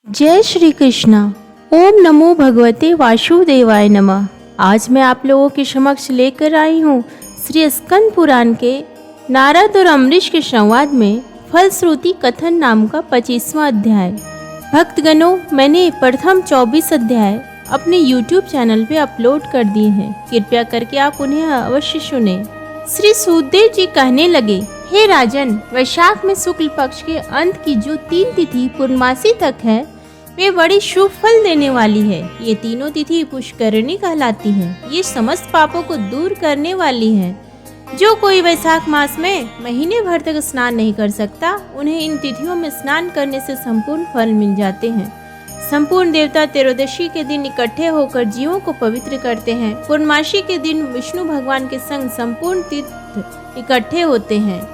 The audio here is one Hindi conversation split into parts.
जय श्री कृष्णा। ओम नमो भगवते वासुदेवाय नमः। आज मैं आप लोगों के समक्ष लेकर आई हूँ श्री स्कंद पुराण के नारद और अम्बरीश के संवाद में फलश्रुति कथन नाम का 25वां अध्याय। भक्तगणों, मैंने प्रथम 24 अध्याय अपने YouTube चैनल पे अपलोड कर दिए हैं, कृपया करके आप उन्हें अवश्य सुने। श्री सुखदेव जी कहने लगे, हे राजन, वैशाख में शुक्ल पक्ष के अंत की जो 3 तिथि पूर्णमासी तक है वे बड़ी शुभ फल देने वाली है। ये तीनों तिथि पुष्करणी कहलाती हैं। ये समस्त पापों को दूर करने वाली है। जो कोई वैशाख मास में महीने भर तक स्नान नहीं कर सकता, उन्हें इन तिथियों में स्नान करने से संपूर्ण फल मिल जाते हैं। संपूर्ण देवता त्रयोदशी के दिन इकट्ठे होकर जीवों को पवित्र करते हैं। पूर्णमासी के दिन विष्णु भगवान के संग संपूर्ण तीर्थ इकट्ठे होते हैं।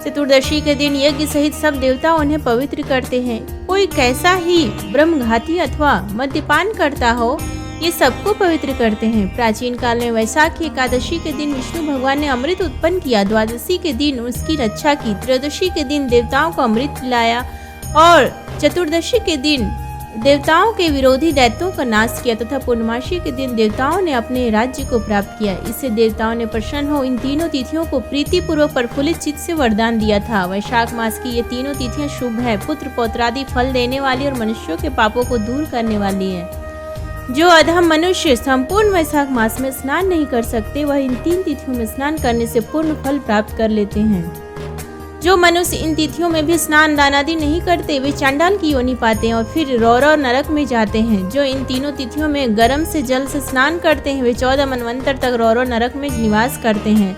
चतुर्दशी के दिन यज्ञ सहित सब देवता उन्हें पवित्र करते हैं। कोई कैसा ही ब्रह्मघाती अथवा मद्यपान करता हो, ये सबको पवित्र करते हैं। प्राचीन काल में वैशाख एकादशी के दिन विष्णु भगवान ने अमृत उत्पन्न किया। द्वादशी के दिन उसकी रक्षा की। त्रयोदशी के दिन देवताओं को अमृत पिलाया और चतुर्दशी के दिन देवताओं के विरोधी दैत्यों का नाश किया तथा पूर्णमासी के दिन देवताओं ने अपने राज्य को प्राप्त किया। इससे देवताओं ने प्रसन्न हो इन तीनों तिथियों को प्रीति पूर्वक प्रफुल्लित चित्त से वरदान दिया था। वैशाख मास की ये तीनों तिथियां शुभ है, पुत्र पौत्रादि फल देने वाली और मनुष्यों के पापों को दूर करने वाली है। जो अधम मनुष्य संपूर्ण वैशाख मास में स्नान नहीं कर सकते, वह इन 3 तिथियों में स्नान करने से पूर्ण फल प्राप्त कर लेते हैं। जो मनुष्य इन तिथियों में भी स्नान दान आदि नहीं करते, वे चांडाल की योनि पाते हैं और फिर रौरव नरक में जाते हैं। जो इन तीनों तिथियों में गर्म से जल से स्नान करते हैं, वे 14 मनवंतर तक रौरव नरक में निवास करते हैं।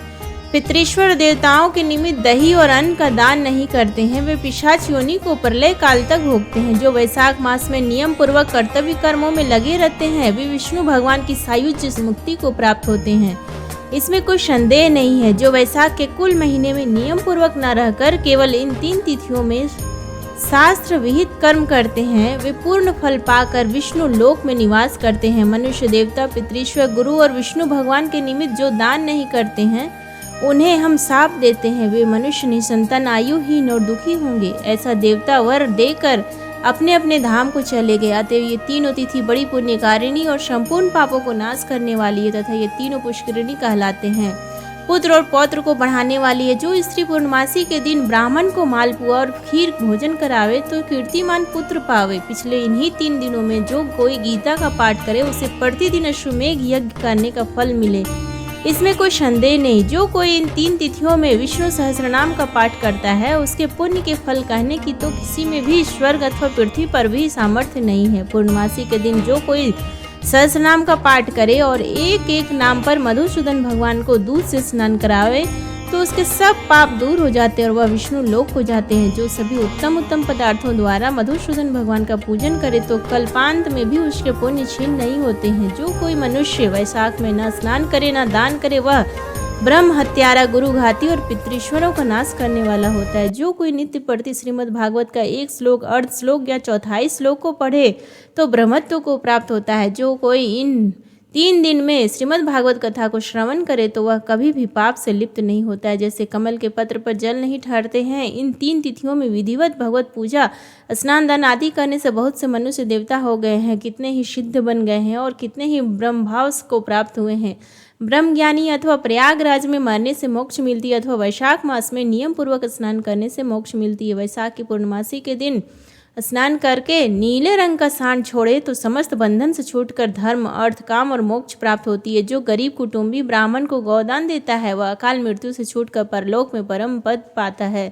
पितृश्वर देवताओं के निमित्त दही और अन्न का दान नहीं करते हैं, वे पिशाच योनि को प्रलय काल तक भोगते हैं। जो वैशाख मास में नियम पूर्वक कर्तव्य कर्मों में लगे रहते हैं, वे विष्णु भगवान की सायुज्य मुक्ति को प्राप्त होते हैं। इसमें कोई संदेह नहीं है। जो वैशाख के कुल महीने में नियम पूर्वक न रहकर केवल इन 3 तिथियों में शास्त्र विहित कर्म करते हैं, वे पूर्ण फल पाकर विष्णु लोक में निवास करते हैं। मनुष्य, देवता, पितृश्वर, गुरु और विष्णु भगवान के निमित्त जो दान नहीं करते हैं, उन्हें हम शाप देते हैं। वे मनुष्य निसंतान, आयुहीन और दुखी होंगे। ऐसा देवता वर देकर अपने अपने धाम को चले गए। अतएव ये तीनों तिथि बड़ी पुण्यकारिणी और संपूर्ण पापों को नाश करने वाली है तथा ये तीनों पुष्करिणी कहलाते हैं। पुत्र और पौत्र को बढ़ाने वाली है। जो स्त्री पूर्णमासी के दिन ब्राह्मण को मालपुआ और खीर भोजन करावे तो कीर्तिमान पुत्र पावे। पिछले इन्हीं 3 दिनों में जो कोई गीता का पाठ करे, उसे प्रतिदिन अश्वमेघ यज्ञ करने का फल मिले, इसमें कोई संदेह नहीं। जो कोई इन 3 तिथियों में विष्णु सहस्रनाम का पाठ करता है, उसके पुण्य के फल कहने की तो किसी में भी स्वर्ग अथवा पृथ्वी पर भी सामर्थ्य नहीं है। पूर्णमासी के दिन जो कोई सहस्रनाम का पाठ करे और एक एक नाम पर मधुसूदन भगवान को दूध से स्नान करावे, तो उसके सब पाप दूर हो जाते हैं और वह विष्णु लोक हो जाते हैं। जो सभी उत्तम उत्तम पदार्थों द्वारा मधुसूदन भगवान का पूजन करे, तो कल्पांत में भी उसके पुण्य क्षीण नहीं होते हैं। जो कोई मनुष्य वैशाख में न स्नान करे न दान करे, वह ब्रह्म हत्यारा, गुरु घाती और पितृश्वरों का नाश करने वाला होता है। जो कोई नित्य प्रति श्रीमद् भागवत का 1 श्लोक, अर्ध श्लोक या चौथाई श्लोक को पढ़े, तो ब्रह्मत्व को प्राप्त होता है। जो कोई इन 3 दिन में श्रीमद् भागवत कथा को श्रवण करे, तो वह कभी भी पाप से लिप्त नहीं होता है। जैसे कमल के पत्र पर जल नहीं ठहरते हैं, इन 3 तिथियों में विधिवत भगवत पूजा, स्नान दान आदि करने से बहुत से मनुष्य देवता हो गए हैं, कितने ही सिद्ध बन गए हैं और कितने ही ब्रह्म भाव को प्राप्त हुए हैं। ब्रह्म ज्ञानी अथवा प्रयागराज में मरने से मोक्ष मिलती है अथवा वैशाख मास में नियम पूर्वक स्नान करने से मोक्ष मिलती है। वैशाख की पूर्णमासी के दिन स्नान करके नीले रंग का सांड छोड़े, तो समस्त बंधन से छूटकर धर्म, अर्थ, काम और मोक्ष प्राप्त होती है। जो गरीब कुटुंबी ब्राह्मण को गौदान देता है, वह अकाल मृत्यु से छूटकर परलोक में परम पद पाता है।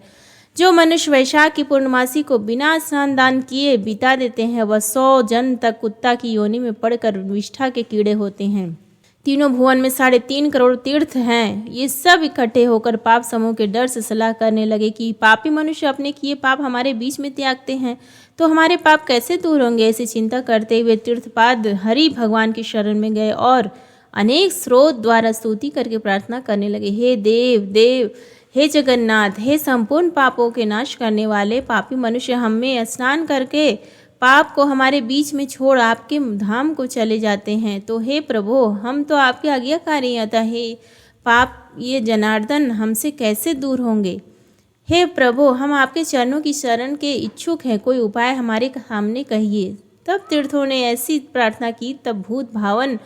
जो मनुष्य वैशाख की पूर्णमासी को बिना स्नान दान किए बिता देते हैं, वह 100 जन्म तक कुत्ता की योनि में पड़कर विष्ठा के कीड़े होते हैं। तीनों भुवन में 3.5 करोड़ तीर्थ हैं। ये सब इकट्ठे होकर पाप समूह के डर से सलाह करने लगे कि पापी मनुष्य अपने किए पाप हमारे बीच में त्यागते हैं, तो हमारे पाप कैसे दूर होंगे। ऐसी चिंता करते हुए तीर्थपाद हरि भगवान की शरण में गए और अनेक स्रोत द्वारा स्तुति करके प्रार्थना करने लगे। हे देव देव, हे जगन्नाथ, हे संपूर्ण पापों के नाश करने वाले, पापी मनुष्य हमें स्नान करके पाप को हमारे बीच में छोड़ आपके धाम को चले जाते हैं। तो हे प्रभु, हम तो आपके आज्ञाकारी हैं, अतः हे पाप ये जनार्दन हमसे कैसे दूर होंगे। हे प्रभु, हम आपके चरणों की शरण के इच्छुक हैं, कोई उपाय हमारे सामने कहिए। तब तीर्थों ने ऐसी प्रार्थना की। तब भूत भावन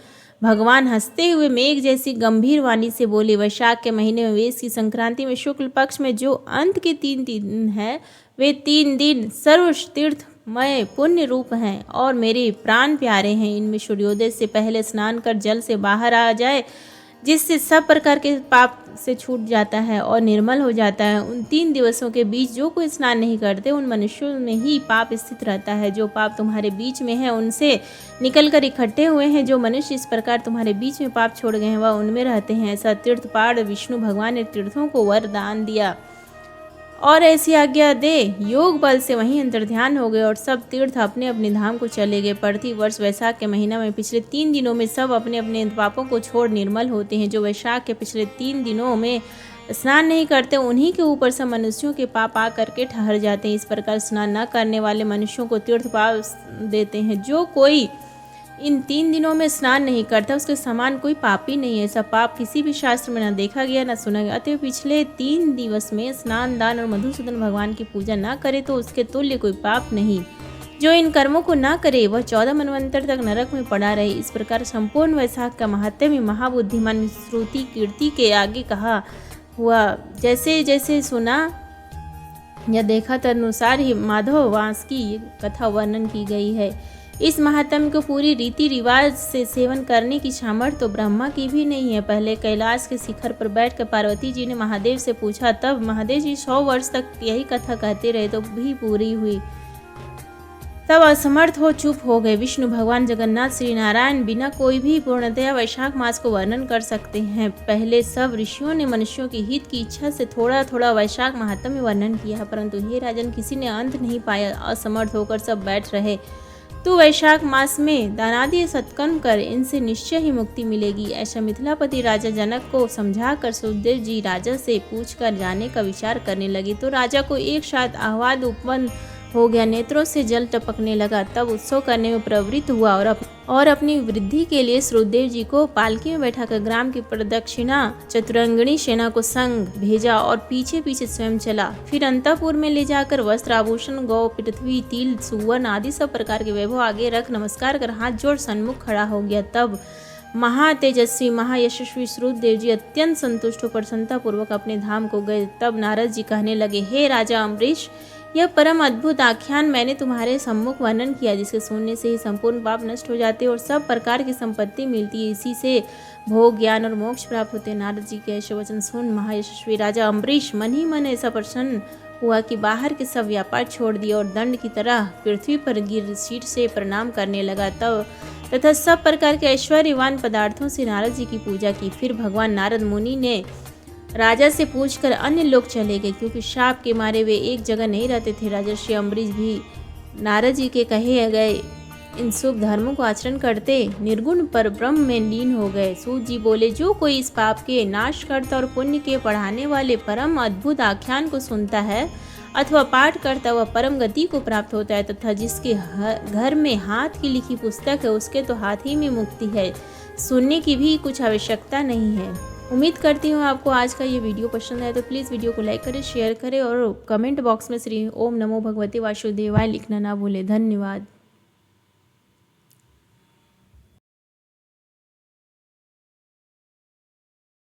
भगवान हंसते हुए मेघ जैसी गंभीर वाणी से बोले, वैशाख के महीने में वेश की संक्रांति में शुक्ल पक्ष में जो अंत के 3 दिन है, वे 3 दिन सर्व तीर्थमय पुण्य रूप हैं और मेरे प्राण प्यारे हैं। इनमें सूर्योदय से पहले स्नान कर जल से बाहर आ जाए, जिससे सब प्रकार के पाप से छूट जाता है और निर्मल हो जाता है। उन 3 दिवसों के बीच जो कोई स्नान नहीं करते, उन मनुष्यों में ही पाप स्थित रहता है। जो पाप तुम्हारे बीच में है, उनसे निकलकर इकट्ठे हुए हैं। जो मनुष्य इस प्रकार तुम्हारे बीच में पाप छोड़ गए हैं, वह उनमें रहते हैं। ऐसा तीर्थपाड़ विष्णु भगवान ने तीर्थों को वरदान दिया और ऐसी आज्ञा दे, योग बल से वहीं अंतर्ध्यान हो गए और सब तीर्थ अपने अपने धाम को चले गए। प्रति वर्ष वैशाख के महीना में पिछले 3 दिनों में सब अपने अपने पापों को छोड़ निर्मल होते हैं। जो वैशाख के पिछले 3 दिनों में स्नान नहीं करते, उन्हीं के ऊपर सब मनुष्यों के पाप आ करके ठहर जाते हैं। इस प्रकार स्नान न करने वाले मनुष्यों को तीर्थ पाप देते हैं। जो कोई इन 3 दिनों में स्नान नहीं करता, उसके समान कोई पापी नहीं है। ऐसा पाप किसी भी शास्त्र में न देखा गया न सुना गया। अतः पिछले 3 दिवस में स्नान, दान और मधुसूदन भगवान की पूजा न करे तो उसके तुल्य कोई पाप नहीं। जो इन कर्मों को न करे, वह 14 मनवंतर तक नरक में पड़ा रहे। इस प्रकार संपूर्ण वैशाख का महात्म्य महाबुद्धिमान श्रुति कीर्ति के आगे कहा हुआ। जैसे जैसे सुना या देखा तदनुसार ही माधव वांस की कथा वर्णन की गई है। इस महात्म्य को पूरी रीति रिवाज से सेवन करने की सामर्थ्य तो ब्रह्मा की भी नहीं है। पहले कैलाश के शिखर पर बैठकर पार्वती जी ने महादेव से पूछा, तब महादेव जी 100 वर्ष तक यही कथा कहते रहे तो भी पूरी हुई। तब असमर्थ हो चुप हो गए। विष्णु भगवान जगन्नाथ श्री नारायण बिना कोई भी पूर्णतया वैशाख मास को वर्णन कर सकते हैं। पहले सब ऋषियों ने मनुष्यों के हित की इच्छा से थोड़ा थोड़ा वैशाख महात्म्य वर्णन किया, परंतु हे राजन, किसी ने अंत नहीं पाया। असमर्थ होकर सब बैठ रहे। तू वैशाख मास में दानादि सत्कर्म कर, इनसे निश्चय ही मुक्ति मिलेगी। ऐसा मिथिलापति राजा जनक को समझाकर सुखदेव जी राजा से पूछकर जाने का विचार करने लगे। तो राजा को एक साथ आह्लाद उत्पन्न हो गया, नेत्रों से जल टपकने लगा। तब उत्सव करने में प्रवृत्त हुआ और अपनी वृद्धि के लिए श्रुदेव जी को पालकी में बैठाकर ग्राम की प्रदक्षिणा चतुरंगिणी सेना को संग भेजा और पीछे पीछे स्वयं चला। फिर अंतपुर में ले जाकर वस्त्र आभूषण, गौ, पृथ्वी, तिल, सुवर्ण आदि सब प्रकार के वैभव आगे रख नमस्कार कर हाथ जोड़ सन्मुख खड़ा हो गया। तब महातेजस्वी महायशस्वी श्रुदेव जी अत्यंत संतुष्ट हो प्रसन्नता पूर्वक अपने धाम को गए। तब नारद जी कहने लगे, हे राजा अम्बरीश, यह परम अद्भुत आख्यान मैंने तुम्हारे सम्मुख वर्णन किया, जिसके सुनने से ही संपूर्ण पाप नष्ट हो जाते और सब प्रकार की संपत्ति मिलती है। इसी से भोग, ज्ञान और मोक्ष प्राप्त होते हैं। नारद जी के ऐसे वचन सुन महायशस्वी राजा अम्बरीश मन ही मन ऐसा प्रसन्न हुआ कि बाहर के सब व्यापार छोड़ दिया और दंड की तरह पृथ्वी पर गिर शीट से प्रणाम करने लगा। तब तथा सब प्रकार के ऐश्वर्यवान पदार्थों से नारद जी की पूजा की। फिर भगवान नारद मुनि ने राजा से पूछकर अन्य लोग चले गए, क्योंकि शाप के मारे वे एक जगह नहीं रहते थे। राजर्षि अम्बरीश भी नारद जी के कहे गए इन शुभ धर्मों को आचरण करते निर्गुण पर ब्रह्म में लीन हो गए। सूत जी बोले, जो कोई इस पाप के नाश करता और पुण्य के बढ़ाने वाले परम अद्भुत आख्यान को सुनता है अथवा पाठ करता, वह परम गति को प्राप्त होता है, तथा जिसके घर में हाथ की लिखी पुस्तक है, उसके तो हाथ ही में मुक्ति है। सुनने की भी कुछ आवश्यकता नहीं है। उम्मीद करती हूँ आपको आज का ये वीडियो पसंद आए, तो प्लीज़ वीडियो को लाइक करें, शेयर करें और कमेंट बॉक्स में श्री ओम नमो भगवते वासुदेवाय लिखना ना भूलें। धन्यवाद।